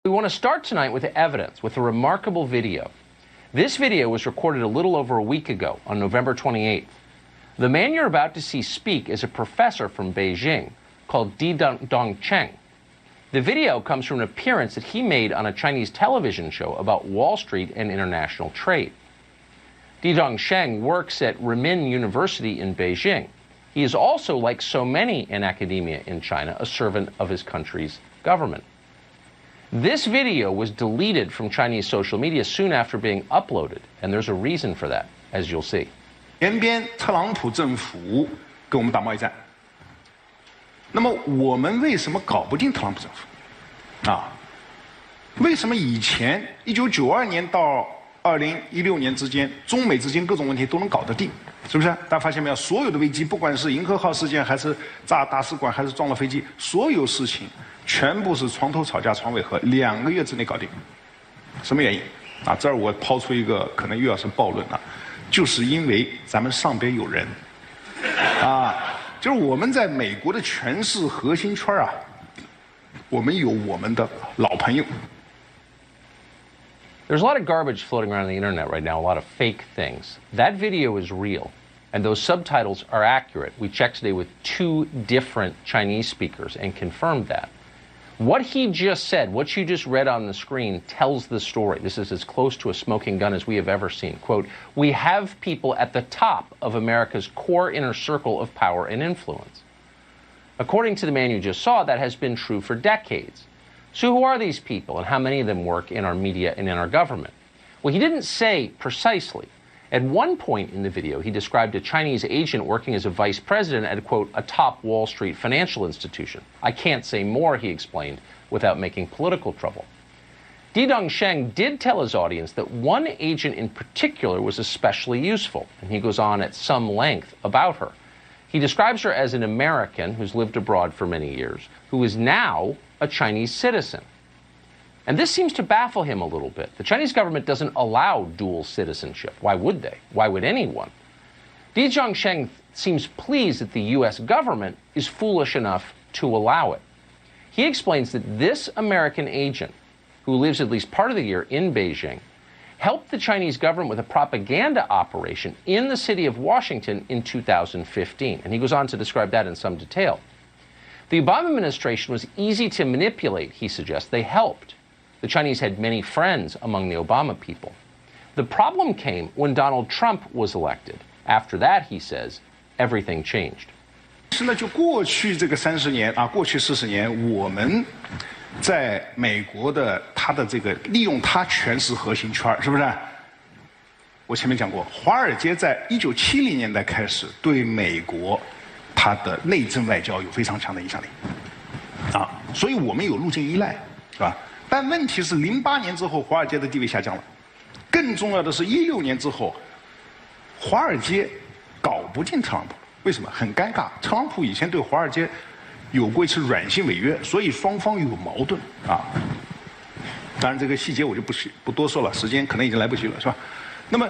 We want to start tonight with evidence, with a remarkable video. This video was recorded a little over a week ago, on November 28th. The man you're about to see speak is a professor from Beijing called Di Dongcheng. The video comes from an appearance that he made on a Chinese television show about Wall Street and international trade. Di Dongcheng works at Renmin University in Beijing. He is also, like so many in academia in China, a servant of his country's government. This video was deleted from Chinese social media soon after being uploaded, and there's a reason for that, as you'll see. 前边特朗普政府跟我们打贸易战，那么我们为什么搞不定特朗普政府？为什么以前1992年到2016年之间，中美之间各种问题都能搞得定？是不是？大家发现没有？所有的危机，不管是银河号事件，还是炸大使馆，还是撞了飞机，所有事情全部是床头吵架床尾和，2个月之内搞定。什么原因？这儿我抛出一个可能又要是暴论了，就是因为咱们上边有人，就是我们在美国的权势核心圈我们有我们的老朋友。There's a lot of garbage floating around the internet right now, a lot of fake things. That video is real, and those subtitles are accurate. We checked today with 2 different Chinese speakers and confirmed that. What he just said, what you just read on the screen, tells the story. This is as close to a smoking gun as we have ever seen. Quote, "We have people at the top of America's core inner circle of power and influence." According to the man you just saw, that has been true for decades. So who are these people, and how many of them work in our media and in our government? Well, he didn't say precisely. At one point in the video, he described a Chinese agent working as a vice president at, quote, a top Wall Street financial institution. I can't say more, he explained, without making political trouble. Di Dongcheng did tell his audience that one agent in particular was especially useful, and he goes on at some length about her. He describes her as an American who's lived abroad for many years, who is now a Chinese citizen. And this seems to baffle him a little bit. The Chinese government doesn't allow dual citizenship. Why would they? Why would anyone? Di Dongcheng seems pleased that the U.S. government is foolish enough to allow it. He explains that this American agent, who lives at least part of the year in Beijing, helped the Chinese government with a propaganda operation in the city of Washington in 2015. And he goes on to describe that in some detail. The Obama administration was easy to manipulate, he suggests. They helped. The Chinese had many friends among the Obama people. The problem came when Donald Trump was elected. After that, he says, everything changed. 是呢，就过去这个30年过去40年，我们在美国的他的这个利用他权势核心圈，是不是？我前面讲过，华尔街在1970年代开始对美国它的内政外交有非常强的影响力，所以我们有路径依赖，是吧？但问题是08年之后，华尔街的地位下降了。更重要的是16年之后，华尔街搞不定特朗普，为什么？很尴尬。特朗普以前对华尔街有过一次软性违约，所以双方有矛盾当然，这个细节我就不多说了，时间可能已经来不及了，是吧？那么，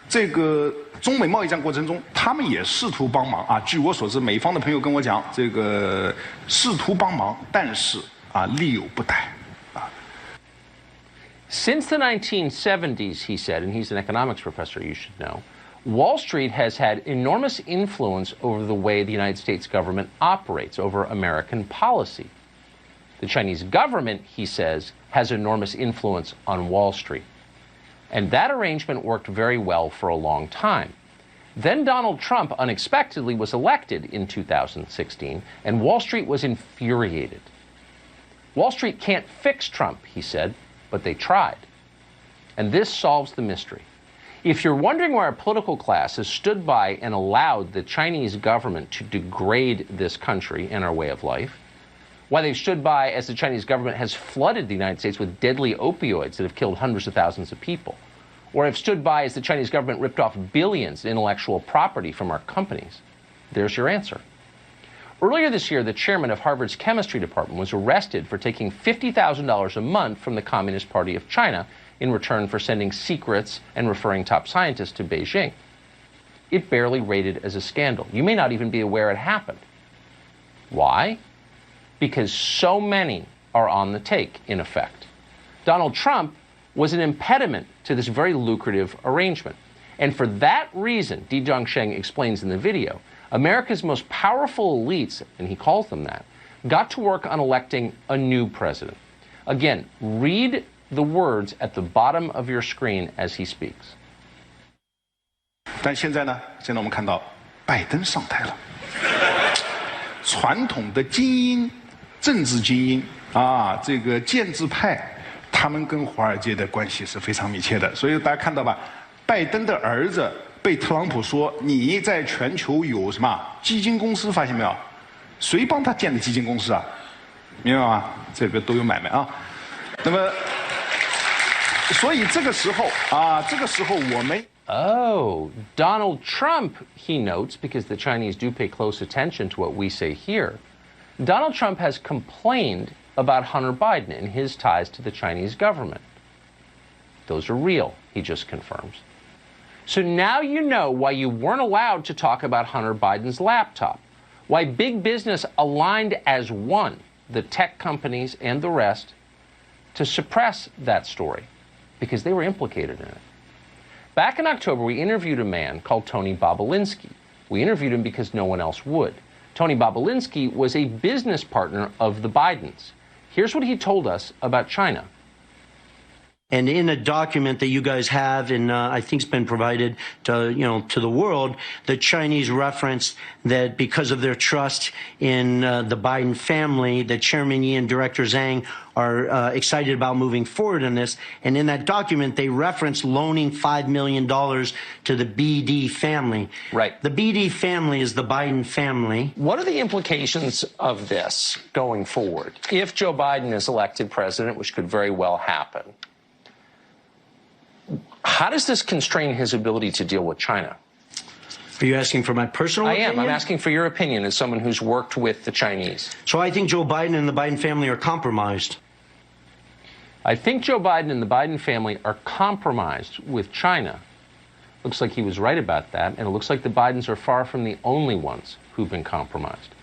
这个中美贸易战过程中，他们也试图帮忙据我所知，美方的朋友跟我讲，这个试图帮忙，但是力有不逮。Since the 1970s, he said, and he's an economics professor, you should know, Wall Street has had enormous influence over the way the United States government operates, over American policy. The Chinese government, he says, has enormous influence on Wall Street. And that arrangement worked very well for a long time. Then Donald Trump unexpectedly was elected in 2016, and Wall Street was infuriated. Wall Street can't fix Trump, he said, but they tried. And this solves the mystery. If you're wondering why our political class has stood by and allowed the Chinese government to degrade this country and our way of life, why they've stood by as the Chinese government has flooded the United States with deadly opioids that have killed hundreds of thousands of people, or have stood by as the Chinese government ripped off billions in intellectual property from our companies, there's your answer. Earlier this year, the chairman of Harvard's chemistry department was arrested for taking $50,000 a month from the Communist Party of China in return for sending secrets and referring top scientists to Beijing. It barely rated as a scandal. You may not even be aware it happened. Why? Because so many are on the take, in effect. Donald Trump was an impediment to this very lucrative arrangement. And for that reason, Di Zhangsheng explains in the video, America's most powerful elites, and he calls them that, got to work on electing a new president. Again, read the words at the bottom of your screen as he speaks. 但现在呢？现在我们看到拜登上台了，传统的精英、政治精英啊，这个建制派，他们跟华尔街的关系是非常密切的。所以大家看到吧，拜登的儿子被特朗普说你在全球有什么基金公司，发现没有？谁帮他建的基金公司啊？明白吗？这个都有买卖啊。那么，所以这个时候啊，这个时候我们。Oh, Donald Trump, he notes, because the Chinese do pay close attention to what we say here, Donald Trump has complained about Hunter Biden and his ties to the Chinese government. Those are real, he just confirms. So now you know why you weren't allowed to talk about Hunter Biden's laptop, why big business aligned as one, the tech companies and the rest, to suppress that story, because they were implicated in it. Back in October, we interviewed a man called Tony Bobulinski. We interviewed him because no one else would. Tony Bobulinski was a business partner of the Bidens. Here's what he told us about China. And in a document that you guys have, and I think it's been provided to the world, the Chinese reference that because of their trust in the Biden family, that Chairman Yi and Director Zhang are excited about moving forward in this. And in that document, they reference loaning $5 million to the BD family. Right. The BD family is the Biden family. What are the implications of this going forward? If Joe Biden is elected president, which could very well happen, how does this constrain his ability to deal with China? Are you asking for my personal opinion? I am. I'm asking for your opinion as someone who's worked with the Chinese. So I think Joe Biden and the Biden family are compromised. I think Joe Biden and the Biden family are compromised with China. Looks like he was right about that, and it looks like the Bidens are far from the only ones who've been compromised.